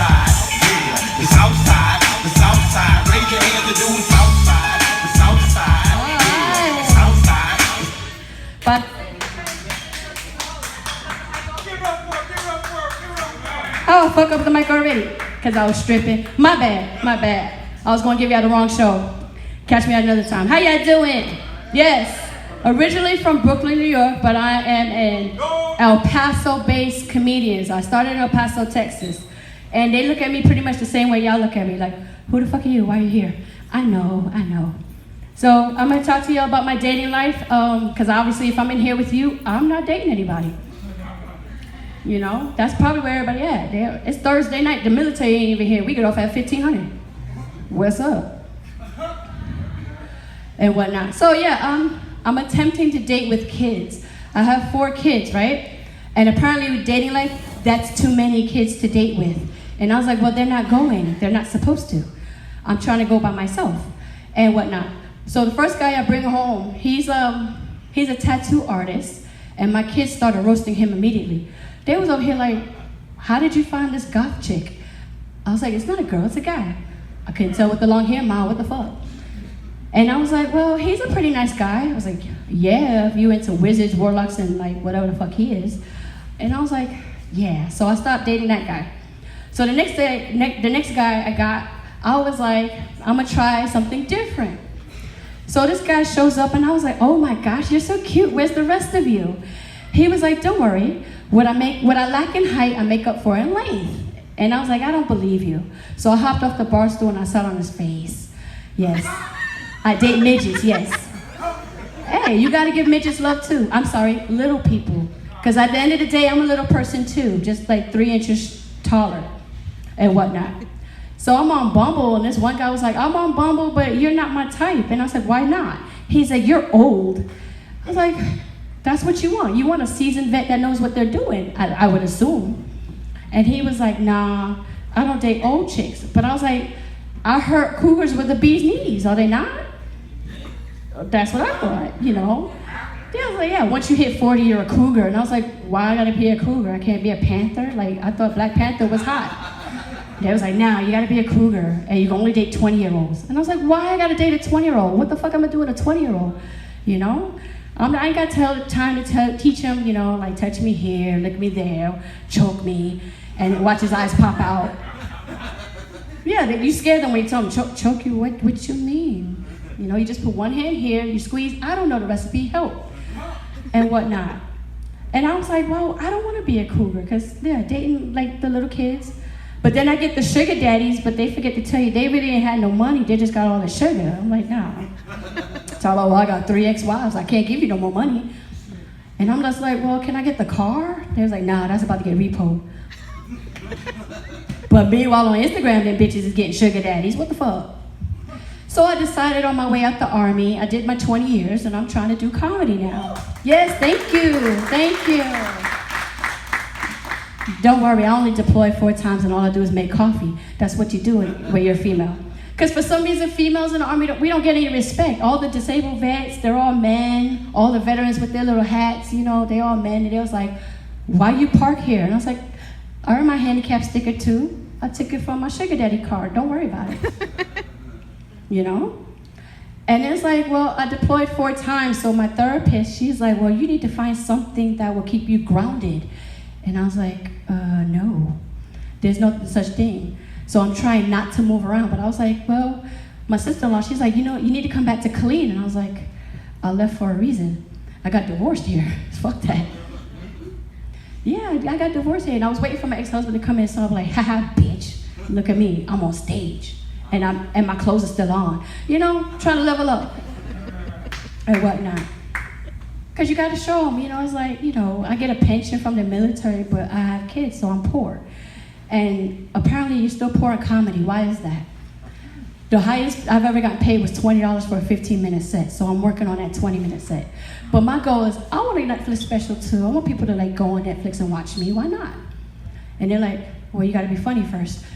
side, yeah. The south side, the south side. Raise your hands to do the south side, the south side, yeah. The south side. But oh, fuck up the mic already, cause I was stripping. My bad. I was gonna give y'all the wrong show. Catch me at another time. How y'all doing? Yes. Originally from Brooklyn, New York, but I am an El Paso-based comedian. I started in El Paso, Texas. And they look at me pretty much the same way y'all look at me. Like, who the fuck are you? Why are you here? I know. So I'm gonna talk to y'all about my dating life, because obviously if I'm in here with you, I'm not dating anybody. You know, that's probably where everybody at. It's Thursday night, the military ain't even here. We get off at 1500. What's up? And whatnot. So yeah, I'm attempting to date with kids. I have 4 kids, right? And apparently with dating life, that's too many kids to date with. And I was like, well, they're not going. They're not supposed to. I'm trying to go by myself and whatnot. So the first guy I bring home, he's a tattoo artist, and my kids started roasting him immediately. They was over here like, how did you find this goth chick? I was like, it's not a girl, it's a guy. I couldn't tell with the long hair, Ma, what the fuck? And I was like, well, he's a pretty nice guy. I was like, yeah, if you into wizards, warlocks, and like whatever the fuck he is. And I was like, yeah. So I stopped dating that guy. So the next guy I got, I was like, I'm gonna try something different. So this guy shows up and I was like, oh my gosh, you're so cute. Where's the rest of you? He was like, don't worry. What I lack in height, I make up for in length. And I was like, I don't believe you. So I hopped off the bar stool and I sat on his face. Yes. I date midgets, yes. Hey, you gotta give midgets love too. I'm sorry, little people. Because at the end of the day, I'm a little person too, just like 3 inches taller and whatnot. So I'm on Bumble, and this one guy was like, I'm on Bumble, but you're not my type. And I was like, why not? He's like, you're old. I was like, that's what you want. You want a seasoned vet that knows what they're doing, I would assume. And he was like, nah, I don't date old chicks. But I was like, I heard cougars with the bee's knees, are they not? That's what I thought, you know? Yeah, I was like, yeah, once you hit 40, you're a cougar. And I was like, why I gotta be a cougar? I can't be a panther? Like, I thought Black Panther was hot. They was like, nah, you gotta be a cougar, and you can only date 20-year-olds. And I was like, why I gotta date a 20-year-old? What the fuck am I doing with a 20-year-old? You know? I ain't got time to teach him, you know, like touch me here, lick me there, choke me, and watch his eyes pop out. Yeah, you scare them when you tell them, choke you, what you mean? You know, you just put one hand here, you squeeze, I don't know the recipe, help, and whatnot. And I was like, well, I don't want to be a cougar, because they're dating like the little kids. But then I get the sugar daddies, but they forget to tell you they really ain't had no money, they just got all the sugar. I'm like, nah. Talk about, well, I got 3 ex-wives, I can't give you no more money. And I'm just like, well, can I get the car? They was like, nah, that's about to get repo. But meanwhile on Instagram, them bitches is getting sugar daddies, what the fuck? So I decided on my way out the army, I did my 20 years, and I'm trying to do comedy now. Yes, thank you. Don't worry, I only deploy 4 times and all I do is make coffee. That's what you do when you're female. Because for some reason, females in the army, we don't get any respect. All the disabled vets, they're all men. All the veterans with their little hats, you know, they all men. And they was like, why you park here? And I was like, I earned my handicap sticker too. I took it from my sugar daddy card. Don't worry about it. You know? And it's like, well, I deployed 4 times. So my therapist, she's like, well, you need to find something that will keep you grounded. And I was like, no, there's no such thing. So I'm trying not to move around. But I was like, well, my sister-in-law, she's like, you know, you need to come back to Killeen. And I was like, I left for a reason. I got divorced here. Fuck that. Yeah, I got divorced here. And I was waiting for my ex-husband to come in. So I'm like, haha, bitch, look at me. I'm on stage. And my clothes are still on. You know, trying to level up and whatnot. Because you got to show them, you know, it's like, you know, I get a pension from the military, but I have kids, so I'm poor. And apparently you're still poor in comedy. Why is that? The highest I've ever gotten paid was $20 for a 15-minute set, so I'm working on that 20-minute set. But my goal is, I want a Netflix special too. I want people to like go on Netflix and watch me. Why not? And they're like, well, you got to be funny first.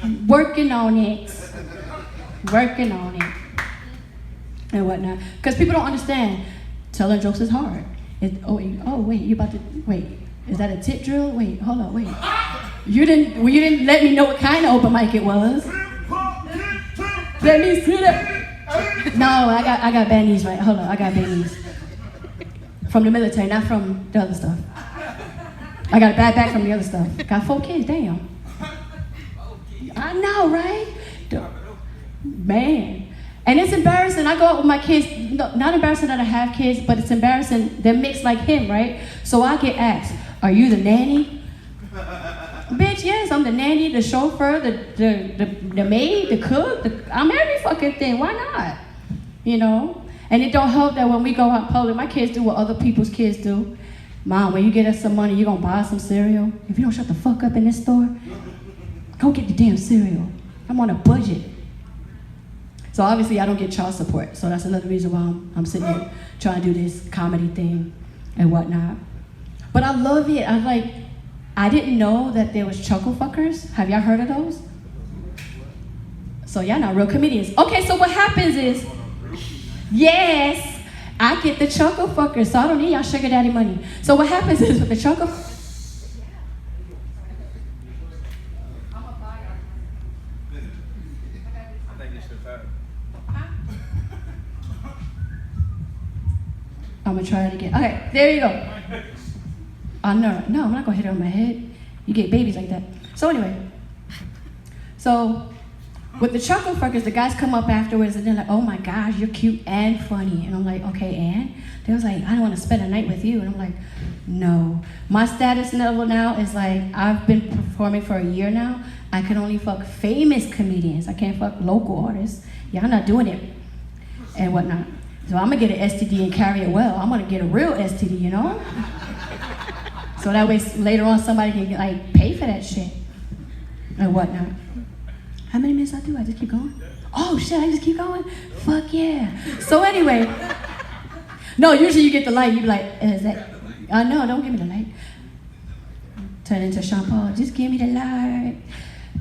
I'm working on it. Working on it. And whatnot. Because people don't understand. Telling jokes is hard. Wait, you about to, wait, is that a tip drill? Wait, hold on, wait. You didn't let me know what kind of open mic it was. Let me see that. No, I got bad knees, right? Hold on, I got bad knees. From the military, not from the other stuff. I got a bad back from the other stuff. Got 4 kids, damn. I know, right? Man. And it's embarrassing. I go out with my kids, no, not embarrassing that I have kids, but it's embarrassing. They're mixed like him, right? So I get asked, are you the nanny? Bitch, yes, I'm the nanny, the chauffeur, the maid, the cook. I'm every fucking thing. Why not? You know? And it don't help that when we go out in public, my kids do what other people's kids do. Mom, when you get us some money, you gonna buy some cereal? If you don't shut the fuck up in this store, go get the damn cereal. I'm on a budget. So obviously I don't get child support. So that's another reason why I'm sitting here trying to do this comedy thing and whatnot. But I love it. I didn't know that there was chuckle fuckers. Have y'all heard of those? So y'all not real comedians. Okay, so what happens is, yes, I get the chuckle fuckers. So I don't need y'all sugar daddy money. So what happens is with the chuckle, I'm gonna try it again. Okay, there you go. Oh, no, I'm not gonna hit it on my head. You get babies like that. So anyway, so with the chuckle fuckers, the guys come up afterwards and they're like, oh my gosh, you're cute and funny. And I'm like, okay, and? They was like, I don't wanna spend a night with you. And I'm like, no. My status level now is like, I've been performing for a year now. I can only fuck famous comedians. I can't fuck local artists. Y'all not doing it and whatnot. So I'm gonna get an STD and carry it well. I'm gonna get a real STD, you know? So that way later on somebody can like pay for that shit and whatnot. How many minutes I do? I just keep going? Oh shit, I just keep going? Fuck yeah. So anyway, no, usually you get the light, you be like, is that, no, don't give me the light. Turn into Sean Paul, just give me the light.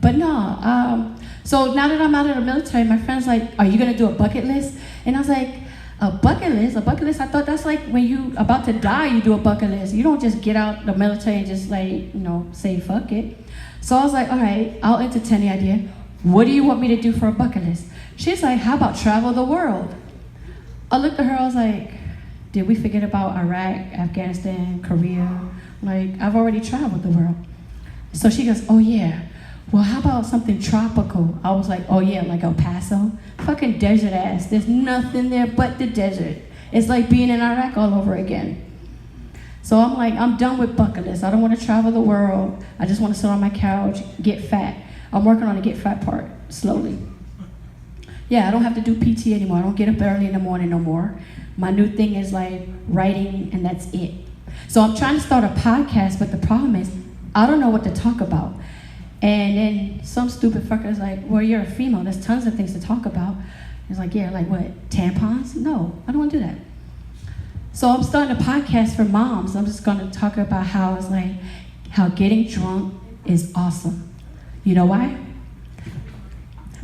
But no, so now that I'm out of the military, my friend's like, are you gonna do a bucket list? And I was like, a bucket list? I thought that's like when you about to die, you do a bucket list. You don't just get out the military and just like, say fuck it. So I was like, all right, I'll entertain the idea. What do you want me to do for a bucket list? She's like, how about travel the world? I looked at her, I was like, did we forget about Iraq, Afghanistan, Korea? Like, I've already traveled the world. So she goes, oh yeah. Well, how about something tropical? I was like, oh yeah, like El Paso. Fucking desert ass. There's nothing there but the desert. It's like being in Iraq all over again. So I'm like, I'm done with bucket lists. I don't want to travel the world. I just want to sit on my couch, get fat. I'm working on the get fat part, slowly. Yeah, I don't have to do PT anymore. I don't get up early in the morning no more. My new thing is like writing and that's it. So I'm trying to start a podcast, but the problem is, I don't know what to talk about. And then some stupid fucker's like, well, you're a female. There's tons of things to talk about. It's like, yeah, like what, tampons? No, I don't want to do that. So I'm starting a podcast for moms. I'm just going to talk about how it's like, how getting drunk is awesome. You know why?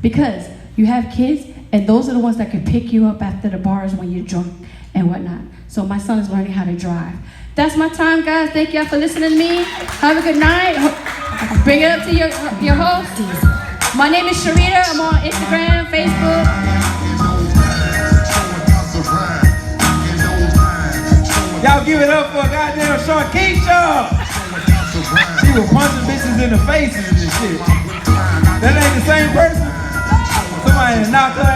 Because you have kids, and those are the ones that can pick you up after the bars when you're drunk and whatnot. So my son is learning how to drive. That's my time, guys. Thank y'all for listening to me. Have a good night. Bring it up to your host. My name is Sharita. I'm on Instagram, Facebook. Y'all give it up for a goddamn Sharkeisha. She was punching bitches in the faces and shit. That ain't the same person? Somebody knocked her ass.